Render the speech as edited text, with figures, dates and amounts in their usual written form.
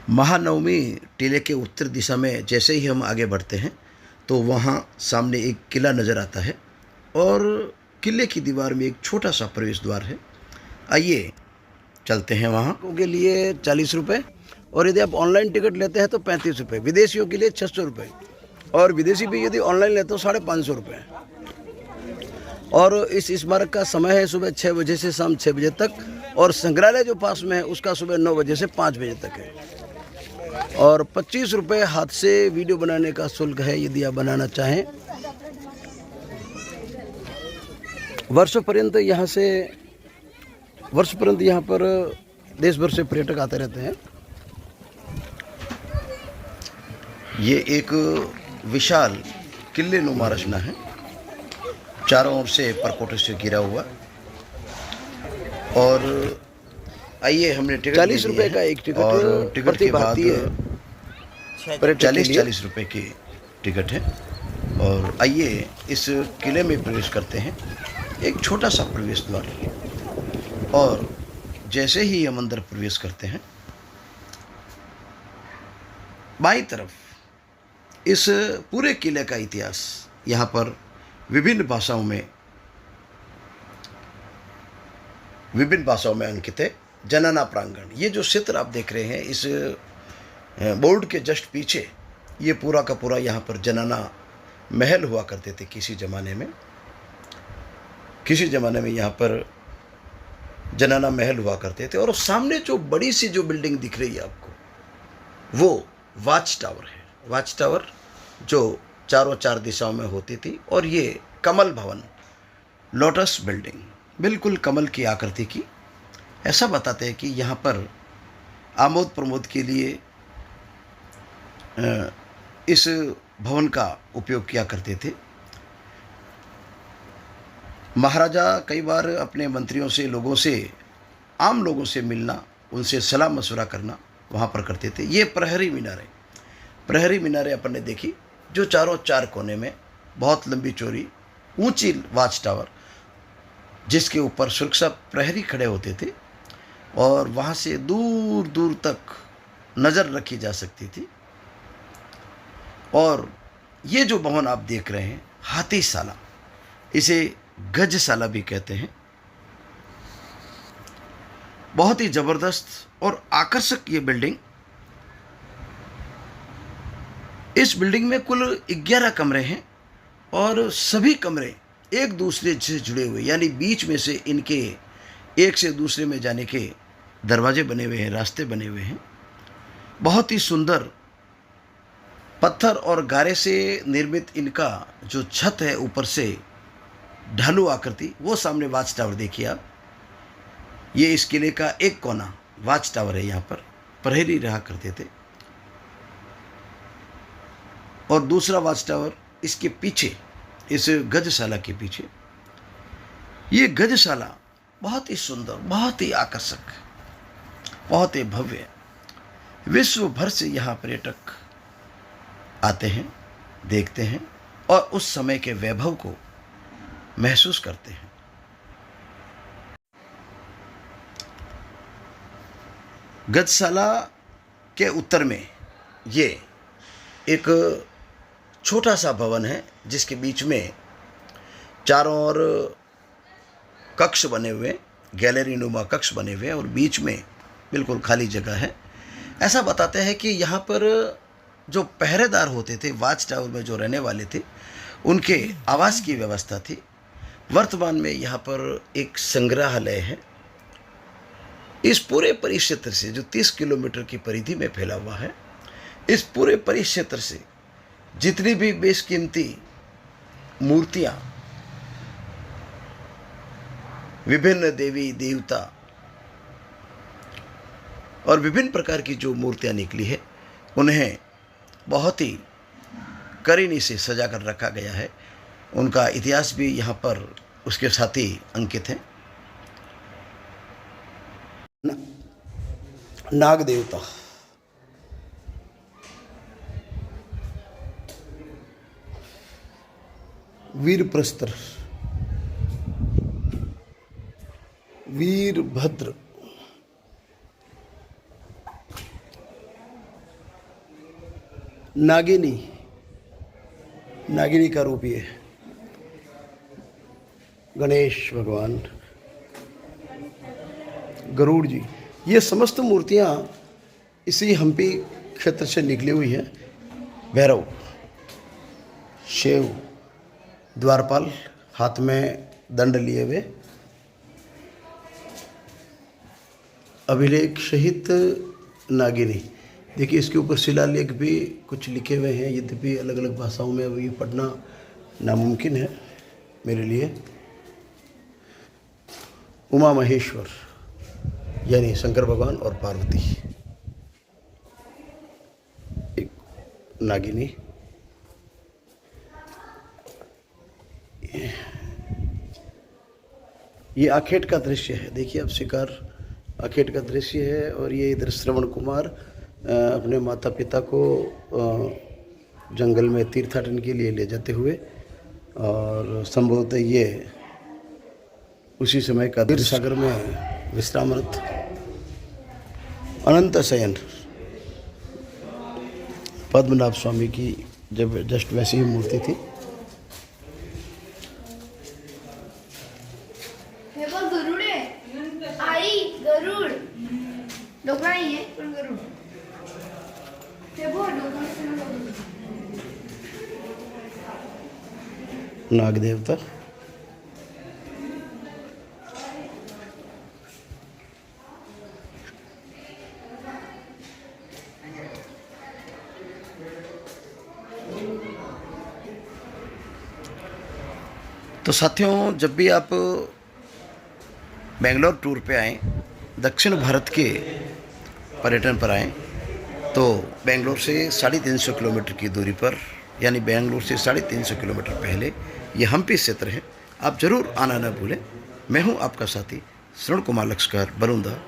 महानवमी टीले के उत्तर दिशा में जैसे ही हम आगे बढ़ते हैं तो वहाँ सामने एक किला नज़र आता है और किले की दीवार में एक छोटा सा प्रवेश द्वार है। आइए चलते हैं वहाँ के लिए 40 रुपये और यदि आप ऑनलाइन टिकट लेते हैं तो 35 रुपये, विदेशियों के लिए 600 रुपये और विदेशी भी यदि ऑनलाइन लेते हो 550 रुपये। और इस स्मारक का समय है सुबह 6 बजे से शाम 6 बजे तक और संग्रहालय जो पास में है उसका सुबह 9 बजे से 5 बजे तक है। और 25 रुपये हाथ से वीडियो बनाने का शुल्क है यदि आप बनाना चाहें। वर्षों पर्यंत यहाँ पर देश भर से पर्यटक आते रहते हैं। ये एक विशाल किले नुमा रचना है, चारों ओर से परकोटे से घिरा हुआ। और आइए हमने टिकट 40 रुपये का एक टिकट और टिकट के बाद 40 रुपये की टिकट है। और आइए इस किले में प्रवेश करते हैं, एक छोटा सा प्रवेश द्वार है। और जैसे ही हम अंदर प्रवेश करते हैं बाईं तरफ इस पूरे किले का इतिहास यहाँ पर विभिन्न भाषाओं में अंकित है। जनाना प्रांगण, ये जो चित्र आप देख रहे हैं इस बोर्ड के जस्ट पीछे, ये पूरा का पूरा यहाँ पर जनाना महल हुआ करते थे किसी ज़माने में यहाँ पर जनाना महल हुआ करते थे। और सामने जो बड़ी सी जो बिल्डिंग दिख रही है आपको, वो वाच टावर है। वाच टावर जो चार दिशाओं में होती थी। और ये कमल भवन, लोटस बिल्डिंग, बिल्कुल कमल की आकृति की। ऐसा बताते हैं कि यहाँ पर आमोद प्रमोद के लिए इस भवन का उपयोग किया करते थे। महाराजा कई बार अपने मंत्रियों से, आम लोगों से मिलना, उनसे सलाह मशवरा करना वहाँ पर करते थे। ये प्रहरी मीनारें अपन ने देखी, जो चारों 4 कोने में बहुत लंबी चौड़ी ऊंची वाच टावर, जिसके ऊपर सुरक्षा प्रहरी खड़े होते थे और वहाँ से दूर दूर तक नज़र रखी जा सकती थी। और ये जो भवन आप देख रहे हैं, हाथीशाला, इसे गजशाला भी कहते हैं। बहुत ही ज़बरदस्त और आकर्षक ये बिल्डिंग। इस बिल्डिंग में कुल 11 कमरे हैं और सभी कमरे एक दूसरे से जुड़े हुए, यानी बीच में से इनके एक से दूसरे में जाने के दरवाजे बने हुए हैं, रास्ते बने हुए हैं। बहुत ही सुंदर पत्थर और गारे से निर्मित इनका जो छत है, ऊपर से ढालू आकृति, वो सामने वाच टावर देखिए आप। ये इस किले का एक कोना वाच टावर है, यहाँ पर प्रहरी रहा करते थे। और दूसरा वाच टावर इसके पीछे, इस गजशाला के पीछे। ये गजशाला बहुत ही सुंदर, बहुत ही आकर्षक, बहुत ही भव्य। विश्व भर से यहाँ पर्यटक आते हैं, देखते हैं और उस समय के वैभव को महसूस करते हैं। गजशाला के उत्तर में ये एक छोटा सा भवन है, जिसके बीच में चारों ओर कक्ष बने हुए, गैलरी नुमा कक्ष बने हुए, और बीच में बिल्कुल खाली जगह है। ऐसा बताते हैं कि यहाँ पर जो पहरेदार होते थे, वाच टावर में जो रहने वाले थे, उनके आवास की व्यवस्था थी। वर्तमान में यहाँ पर एक संग्रहालय है। इस पूरे परिक्षेत्र से, जो 30 किलोमीटर की परिधि में फैला हुआ है, इस पूरे परिक्षेत्र से जितनी भी बेशकीमती मूर्तियाँ, विभिन्न देवी देवता और विभिन्न प्रकार की जो मूर्तियाँ निकली है, उन्हें बहुत ही करीनी से सजा कर रखा गया है। उनका इतिहास भी यहाँ पर उसके साथ ही अंकित है। नाग देवता, वीरप्रस्तर, वीरभद्र, नागिनी, नागिनी का रूप ये गणेश भगवान, गरुड़ जी, ये समस्त मूर्तियाँ इसी हम्पी क्षेत्र से निकली हुई हैं। भैरव, शिव, द्वारपाल हाथ में दंड लिए हुए, अभिलेख सहित नागिनी। देखिए इसके ऊपर शिलालेख भी कुछ लिखे हुए हैं, यद्यपि अलग अलग भाषाओं में अभी पढ़ना नामुमकिन है मेरे लिए। उमा महेश्वर यानी शंकर भगवान और पार्वती, एक नागिनी। ये आखेट का दृश्य है, देखिए अब शिकार आखेट का दृश्य है। और ये इधर श्रवण कुमार अपने माता पिता को जंगल में तीर्थाटन के लिए ले जाते हुए, और संभवतः ये उसी समय का तीर्थ सागर में विश्रामरत अनंत शयन पद्मनाभ स्वामी की जब जस्ट वैसी ही मूर्ति थी। गरुड़ है, आई गरुड़, डोकरा नहीं है पर गरुड़। नाग देवता, तो साथियों जब भी आप बेंगलोर टूर पे आएँ, दक्षिण भारत के पर्यटन पर आएँ, तो बेंगलोर से 350 किलोमीटर की दूरी पर, यानी बेंगलोर से 350 किलोमीटर पहले ये हम्पी क्षेत्र है। आप ज़रूर आना न भूलें। मैं हूँ आपका साथी श्रवण कुमार लक्ष्कर बलुंदा।